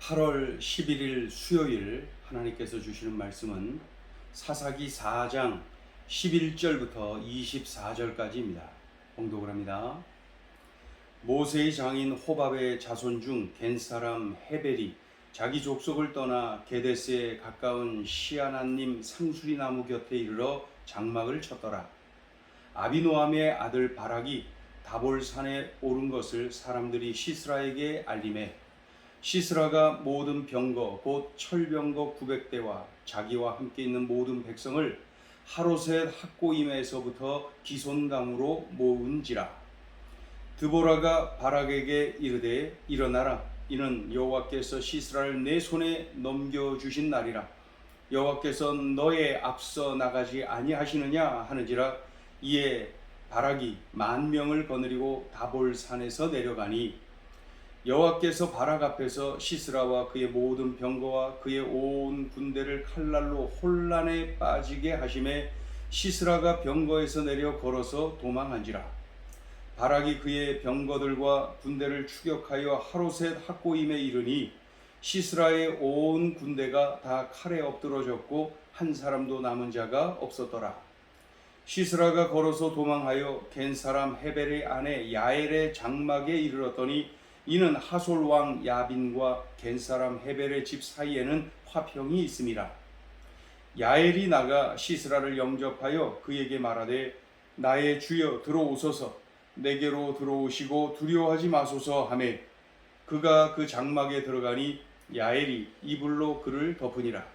8월 11일 수요일 하나님께서 주시는 말씀은 사사기 4장 11절부터 24절까지입니다. 봉독을 합니다. 모세의 장인 호밥의 자손 중 겐 사람 헤벨이 자기 족속을 떠나 게데스에 가까운 시아나님 상수리 나무 곁에 이르러 장막을 쳤더라. 아비노함의 아들 바락이 다볼산에 오른 것을 사람들이 시스라에게 알림해 시스라가 모든 병거 곧 철병거 900대와 자기와 함께 있는 모든 백성을 하로셋 학고임에서부터 기손강으로 모은지라. 드보라가 바락에게 이르되 일어나라, 이는 여호와께서 시스라를 내 손에 넘겨주신 날이라. 여호와께서 너의 앞서 나가지 아니하시느냐 하는지라. 이에 바락이 10,000명을 거느리고 다볼산에서 내려가니 여호와께서 바락 앞에서 시스라와 그의 모든 병거와 그의 온 군대를 칼날로 혼란에 빠지게 하심에 시스라가 병거에서 내려 걸어서 도망한지라. 바락이 그의 병거들과 군대를 추격하여 하로셋 학고임에 이르니 시스라의 온 군대가 다 칼에 엎드러졌고 한 사람도 남은 자가 없었더라. 시스라가 걸어서 도망하여 겐 사람 헤벨의 아내 야엘의 장막에 이르렀더니 이는 하솔 왕 야빈과 겐 사람 헤벨의 집 사이에는 화평이 있음이라. 야엘이 나가 시스라를 영접하여 그에게 말하되 나의 주여 들어오소서, 내게로 들어오시고 두려워하지 마소서 하매 그가 그 장막에 들어가니 야엘이 이불로 그를 덮으니라.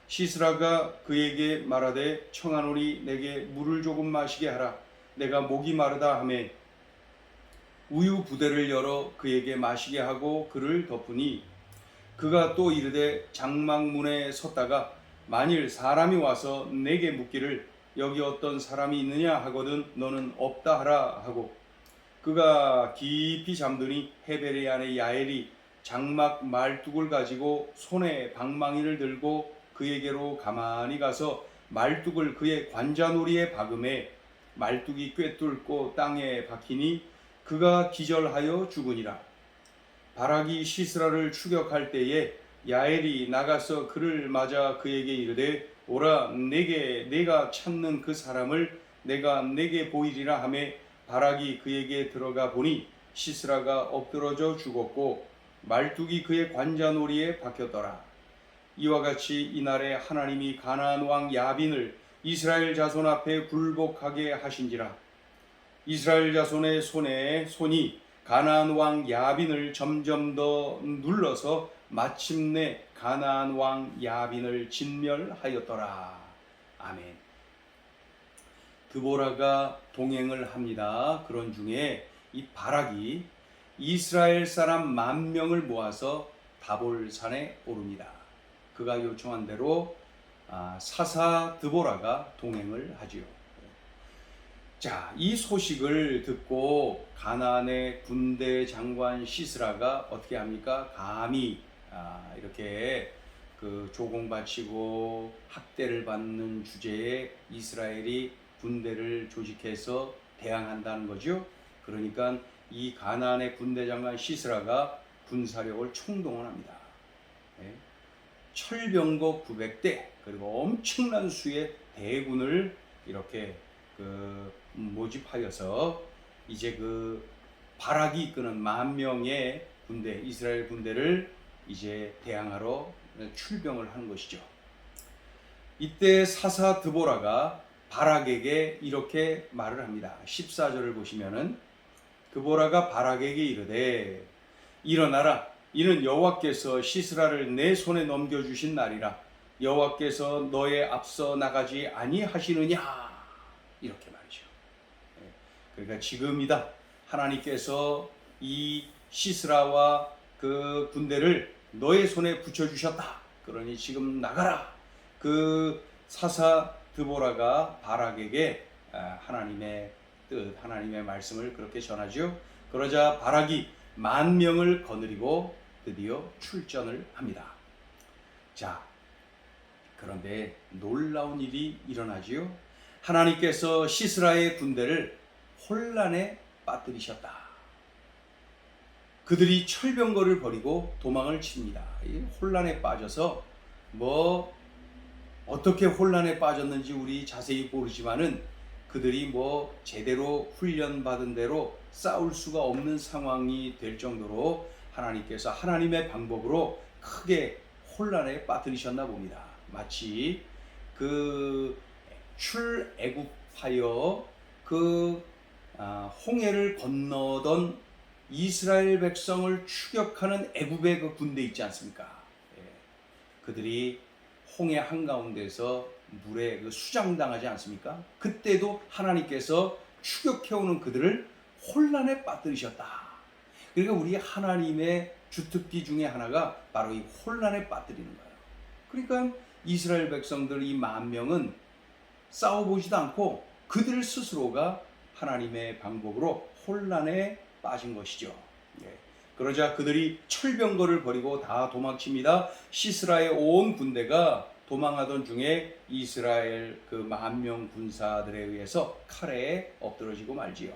시스라가 그에게 말하되 청하노니 내게 물을 조금 마시게 하라, 내가 목이 마르다 하매 우유 부대를 열어 그에게 마시게 하고 그를 덮으니 그가 또 이르되 장막문에 섰다가 만일 사람이 와서 내게 묻기를 여기 어떤 사람이 있느냐 하거든 너는 없다 하라 하고 그가 깊이 잠드니 헤벨의 아내 야엘이 장막 말뚝을 가지고 손에 방망이를 들고 그에게로 가만히 가서 말뚝을 그의 관자놀이에 박음에 말뚝이 꿰뚫고 땅에 박히니 그가 기절하여 죽으니라. 바락이 시스라를 추격할 때에 야엘이 나가서 그를 맞아 그에게 이르되 오라, 내가 찾는 그 사람을 내가 내게 보이리라 하매 바락이 그에게 들어가 보니 시스라가 엎드러져 죽었고 말뚝이 그의 관자놀이에 박혔더라. 이와 같이 이날에 하나님이 가나안 왕 야빈을 이스라엘 자손 앞에 굴복하게 하신지라. 이스라엘 자손의 손이 가나안 왕 야빈을 점점 더 눌러서 마침내 가나안 왕 야빈을 진멸하였더라. 아멘. 드보라가 동행을 합니다. 그런 중에 이 바락이 이스라엘 사람 10,000명을 모아서 다볼산에 오릅니다. 그가 요청한 대로 사사 드보라가 동행을 하지요. 자, 이 소식을 듣고 가나안의 군대 장관 시스라가 어떻게 합니까? 감히 이렇게 그 조공바치고 학대를 받는 주제에 이스라엘이 군대를 조직해서 대항한다는 거죠. 그러니까 이 가나안의 군대 장관 시스라가 군사력을 총동원합니다. 철병거 900대 그리고 엄청난 수의 대군을 이렇게 모집하여서 이제 그 바락이 이끄는 10,000명의 군대, 이스라엘 군대를 이제 대항하러 출병을 하는 것이죠. 이때 사사 드보라가 바락에게 이렇게 말을 합니다. 14절을 보시면은 드보라가 바락에게 이르되 일어나라, 이는 여호와께서 시스라를 내 손에 넘겨주신 날이라. 여호와께서 너의 앞서 나가지 아니하시느냐, 이렇게 말이죠. 그러니까 지금이다. 하나님께서 이 시스라와 그 군대를 너의 손에 붙여주셨다. 그러니 지금 나가라. 그 사사 드보라가 바락에게 하나님의 뜻, 하나님의 말씀을 그렇게 전하죠. 그러자 바락이 10,000명을 거느리고 드디어 출전을 합니다. 자, 그런데 놀라운 일이 일어나지요. 하나님께서 시스라의 군대를 혼란에 빠뜨리셨다. 그들이 철병거를 버리고 도망을 칩니다. 이 혼란에 빠져서 뭐 어떻게 혼란에 빠졌는지 우리 자세히 모르지만은 그들이 뭐 제대로 훈련받은 대로 싸울 수가 없는 상황이 될 정도로 하나님께서 하나님의 방법으로 크게 혼란에 빠뜨리셨나 봅니다. 마치 그 출애굽하여 홍해를 건너던 이스라엘 백성을 추격하는 애굽의 그 군대 있지 않습니까? 예. 그들이 홍해 한가운데서 물에 수장당하지 않습니까? 그때도 하나님께서 추격해오는 그들을 혼란에 빠뜨리셨다. 그러니까 우리 하나님의 주특기 중에 하나가 바로 이 혼란에 빠뜨리는 거예요. 그러니까 이스라엘 백성들 이 10,000명은 싸워보지도 않고 그들 스스로가 하나님의 방법으로 혼란에 빠진 것이죠. 예. 그러자 그들이 철병거를 버리고 다 도망칩니다. 시스라의 온 군대가 도망하던 중에 이스라엘 그 10,000명 군사들에 의해서 칼에 엎드러지고 말지요.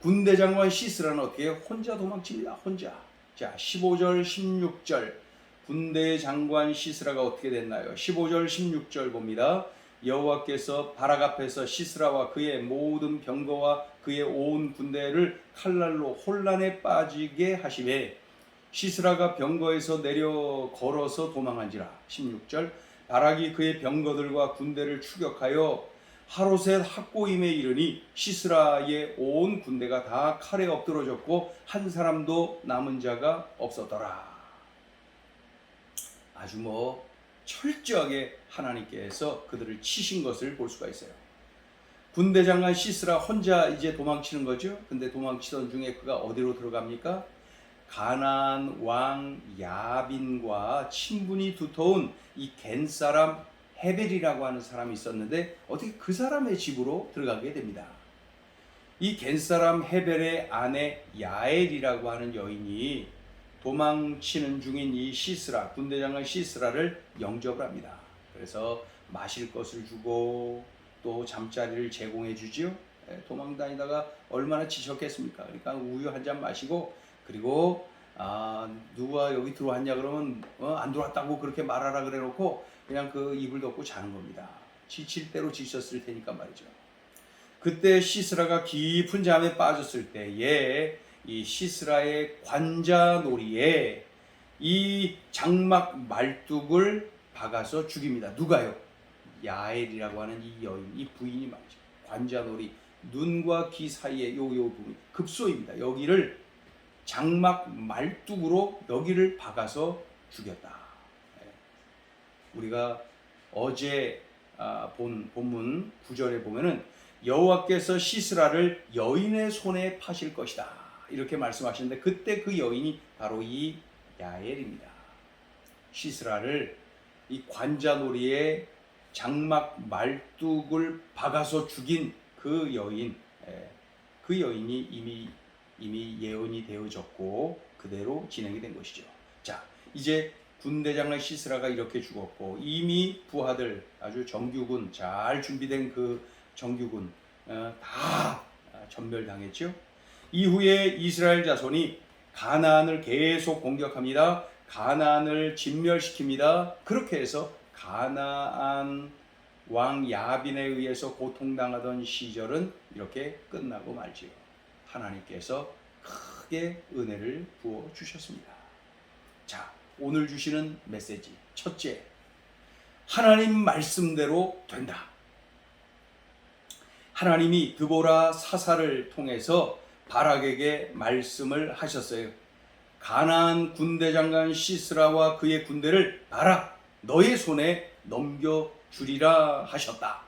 군대 장관 시스라는 어떻게 혼자 도망칩니다. 혼자. 자, 15절 16절 군대 장관 시스라가 어떻게 됐나요? 15절 16절 봅니다. 여호와께서 바락 앞에서 시스라와 그의 모든 병거와 그의 온 군대를 칼날로 혼란에 빠지게 하시매 시스라가 병거에서 내려 걸어서 도망한지라. 16절 바락이 그의 병거들과 군대를 추격하여 하로셋 학고임에 이르니 시스라의 온 군대가 다 칼에 엎드러졌고 한 사람도 남은 자가 없었더라. 아주 철저하게 하나님께서 그들을 치신 것을 볼 수가 있어요. 군대 장관 시스라 혼자 이제 도망치는 거죠. 근데 도망치던 중에 그가 어디로 들어갑니까? 가나안 왕 야빈과 친분이 두터운 이 겐 사람 헤벨이라고 하는 사람이 있었는데 어떻게 그 사람의 집으로 들어가게 됩니다. 이 겐 사람 헤벨의 아내 야엘이라고 하는 여인이 도망치는 중인 이 시스라, 군대 장관 시스라를 영접을 합니다. 그래서 마실 것을 주고 또 잠자리를 제공해 주지요. 도망 다니다가 얼마나 지쳤겠습니까? 그러니까 우유 한 잔 마시고 그리고 누가 여기 들어왔냐 그러면 안 들어왔다고 그렇게 말하라 그래 놓고 그냥 그 이불 덮고 자는 겁니다. 지칠 대로 지쳤을 테니까 말이죠. 그때 시스라가 깊은 잠에 빠졌을 때에 이 시스라의 관자놀이에 이 장막 말뚝을 박아서 죽입니다. 누가요? 야엘이라고 하는 이 여인, 이 부인이 말이죠. 관자놀이, 눈과 귀 사이에 요 부분 급소입니다. 여기를 장막 말뚝으로 여기를 박아서 죽였다. 우리가 어제 본 본문 9절에 보면은 여호와께서 시스라를 여인의 손에 파실 것이다 이렇게 말씀하시는데 그때 그 여인이 바로 이 야엘입니다. 시스라를 이 관자놀이에 장막 말뚝을 박아서 죽인 그 여인, 그 여인이 이미 예언이 되어졌고 그대로 진행이 된 것이죠. 자, 이제 군대장관 시스라가 이렇게 죽었고 이미 부하들 아주 정규군 잘 준비된 그 정규군 다 전멸당했죠. 이후에 이스라엘 자손이 가나안을 계속 공격합니다. 가나안을 진멸시킵니다. 그렇게 해서 가나안 왕 야빈에 의해서 고통당하던 시절은 이렇게 끝나고 말지요. 하나님께서 크게 은혜를 부어 주셨습니다. 자, 오늘 주시는 메시지 첫째, 하나님 말씀대로 된다. 하나님이 드보라 사사를 통해서 바락에게 말씀을 하셨어요. 가나안 군대 장관 시스라와 그의 군대를 바락 너의 손에 넘겨주리라 하셨다.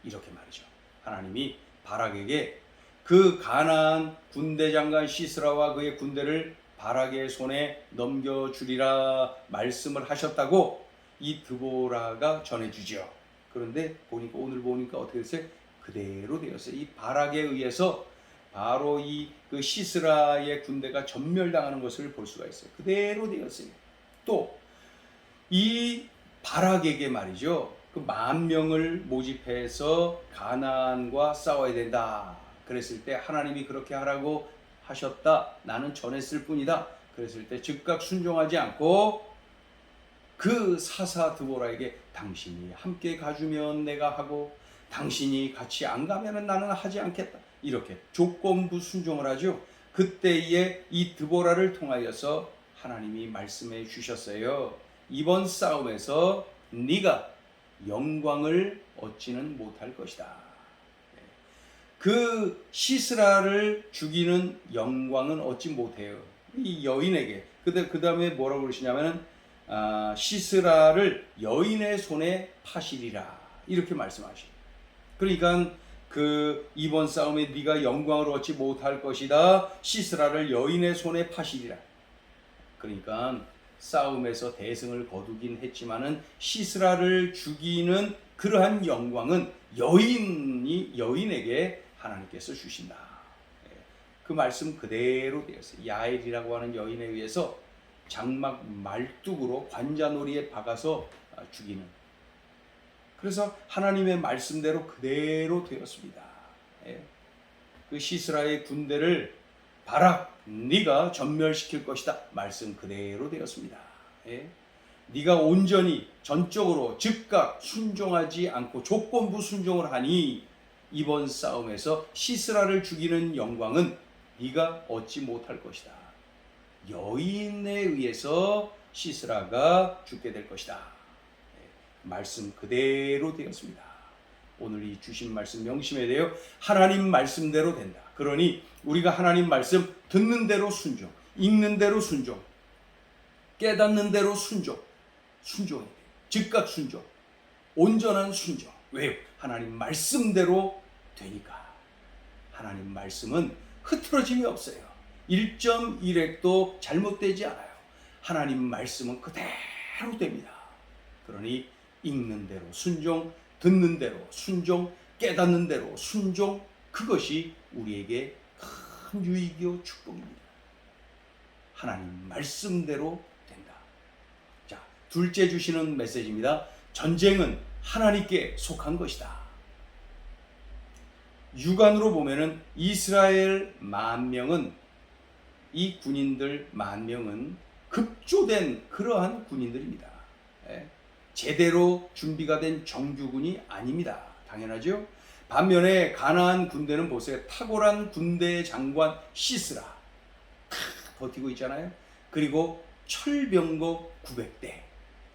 이렇게 말이죠. 하나님이 바락에게 그 가나안 군대 장관 시스라와 그의 군대를 바락의 손에 넘겨주리라 말씀을 하셨다고 이 드보라가 전해주죠. 그런데 오늘 보니까 어떻게 됐어요? 그대로 되었어요. 이 바락에 의해서 바로 그 시스라의 군대가 전멸당하는 것을 볼 수가 있어요. 그대로 되었어요. 또 이 바락에게 말이죠. 그 10,000명을 모집해서 가나안과 싸워야 된다. 그랬을 때 하나님이 그렇게 하라고 하셨다. 나는 전했을 뿐이다. 그랬을 때 즉각 순종하지 않고 그 사사 드보라에게 당신이 함께 가주면 내가 하고 당신이 같이 안 가면 나는 하지 않겠다. 이렇게 조건부 순종을 하죠. 그때에 이 드보라를 통하여서 하나님이 말씀해 주셨어요. 이번 싸움에서 네가 영광을 얻지는 못할 것이다. 그 시스라를 죽이는 영광은 얻지 못해요. 이 여인에게. 그 다음에 뭐라고 그러시냐면은 시스라를 여인의 손에 파시리라 이렇게 말씀하시죠. 그러니까 그 이번 싸움에 네가 영광을 얻지 못할 것이다. 시스라를 여인의 손에 파시리라. 그러니까 싸움에서 대승을 거두긴 했지만은 시스라를 죽이는 그러한 영광은 여인에게 하나님께서 주신다. 그 말씀 그대로 되었어요. 야엘이라고 하는 여인에 의해서 장막 말뚝으로 관자놀이에 박아서 죽이는. 그래서 하나님의 말씀대로 그대로 되었습니다. 그 시스라의 군대를 바락 네가 전멸시킬 것이다. 말씀 그대로 되었습니다. 네가 온전히 전적으로 즉각 순종하지 않고 조건부 순종을 하니 이번 싸움에서 시스라를 죽이는 영광은 네가 얻지 못할 것이다. 여인에 의해서 시스라가 죽게 될 것이다. 말씀 그대로 되었습니다. 오늘 이 주신 말씀 명심해야 돼요. 하나님 말씀대로 된다. 그러니 우리가 하나님 말씀 듣는 대로 순종, 읽는 대로 순종, 깨닫는 대로 순종해야 돼요. 즉각 순종, 온전한 순종. 왜요? 하나님 말씀대로 되니까. 하나님 말씀은 흐트러짐이 없어요. 1.1획도 잘못되지 않아요. 하나님 말씀은 그대로 됩니다. 그러니 읽는 대로 순종, 듣는 대로 순종, 깨닫는 대로 순종, 그것이 우리에게 큰 유익이요 축복입니다. 하나님 말씀대로 된다. 자, 둘째 주시는 메시지입니다. 전쟁은 하나님께 속한 것이다. 육안으로 보면은 이스라엘 10,000명은, 이 군인들 10,000명은 급조된 그러한 군인들입니다. 제대로 준비가 된 정규군이 아닙니다. 당연하죠. 반면에 가나안 군대는 보세요. 탁월한 군대 장관 시스라 버티고 있잖아요. 그리고 철병거 900대,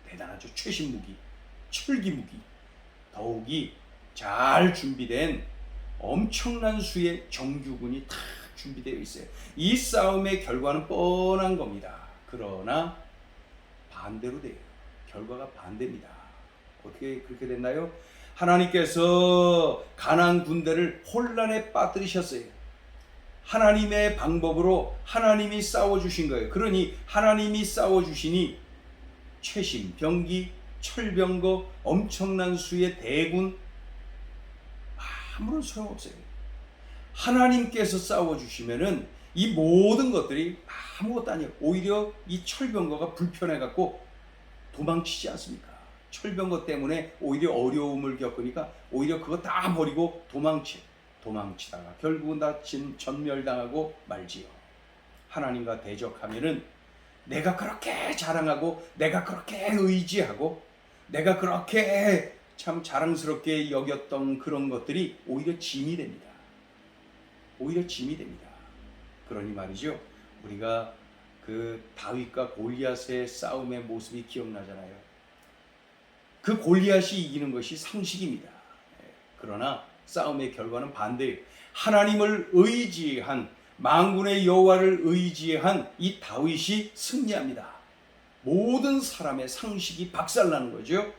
대단하죠. 최신 무기, 철기 무기, 더욱이 잘 준비된 엄청난 수의 정규군이 다 준비되어 있어요. 이 싸움의 결과는 뻔한 겁니다. 그러나 반대로 돼요. 결과가 반대입니다. 어떻게 그렇게 됐나요? 하나님께서 가나안 군대를 혼란에 빠뜨리셨어요. 하나님의 방법으로 하나님이 싸워주신 거예요. 그러니 하나님이 싸워주시니 최신 병기, 철병거, 엄청난 수의 대군, 아무런 소용없어요. 하나님께서 싸워주시면은 이 모든 것들이 아무것도 아니에요. 오히려 이 철병거가 불편해갖고 도망치지 않습니까? 철병거 때문에 오히려 어려움을 겪으니까 오히려 그거 다 버리고 도망치다가 결국은 다 전멸당하고 말지요. 하나님과 대적하면은 내가 그렇게 자랑하고 내가 그렇게 의지하고 내가 그렇게 참 자랑스럽게 여겼던 그런 것들이 오히려 짐이 됩니다. 오히려 짐이 됩니다. 그러니 말이죠. 우리가 그 다윗과 골리앗의 싸움의 모습이 기억나잖아요. 그 골리앗이 이기는 것이 상식입니다. 그러나 싸움의 결과는 반대예요. 하나님을 의지한, 만군의 여호와를 의지한 이 다윗이 승리합니다. 모든 사람의 상식이 박살나는 거죠.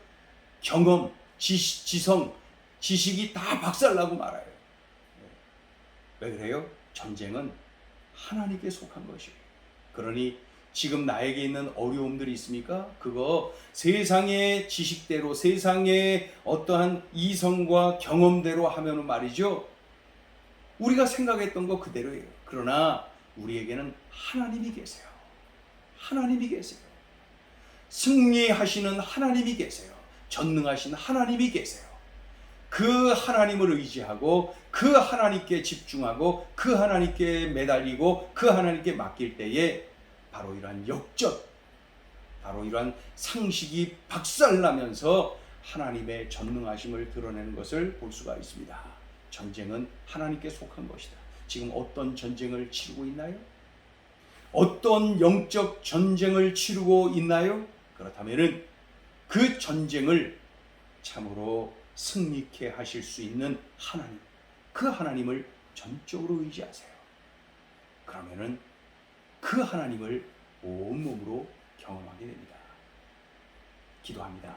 경험, 지성, 지식이 다 박살나고 말아요. 왜 그래요? 전쟁은 하나님께 속한 것이에요. 그러니 지금 나에게 있는 어려움들이 있습니까? 그거 세상의 지식대로, 세상의 어떠한 이성과 경험대로 하면은 말이죠, 우리가 생각했던 거 그대로예요. 그러나 우리에게는 하나님이 계세요. 하나님이 계세요. 승리하시는 하나님이 계세요. 전능하신 하나님이 계세요. 그 하나님을 의지하고 그 하나님께 집중하고 그 하나님께 매달리고 그 하나님께 맡길 때에 바로 이러한 역전, 바로 이러한 상식이 박살나면서 하나님의 전능하심을 드러내는 것을 볼 수가 있습니다. 전쟁은 하나님께 속한 것이다. 지금 어떤 전쟁을 치르고 있나요? 어떤 영적 전쟁을 치르고 있나요? 그렇다면 그 전쟁을 참으로 승리케 하실 수 있는 하나님, 그 하나님을 전적으로 의지하세요. 그러면은 그 하나님을 온몸으로 경험하게 됩니다. 기도합니다.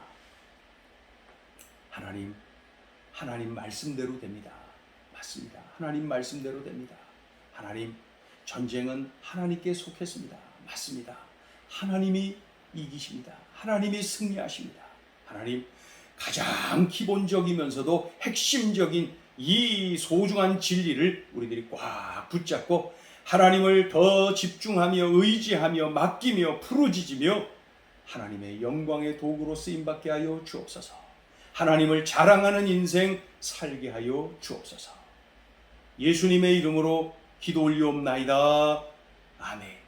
하나님 말씀대로 됩니다. 맞습니다. 하나님 말씀대로 됩니다. 하나님, 전쟁은 하나님께 속했습니다. 맞습니다. 하나님이 이기십니다. 하나님이 승리하십니다. 하나님, 가장 기본적이면서도 핵심적인 이 소중한 진리를 우리들이 꽉 붙잡고 하나님을 더 집중하며 의지하며 맡기며 부르짖으며 하나님의 영광의 도구로 쓰임받게 하여 주옵소서. 하나님을 자랑하는 인생 살게 하여 주옵소서. 예수님의 이름으로 기도 올리옵나이다. 아멘.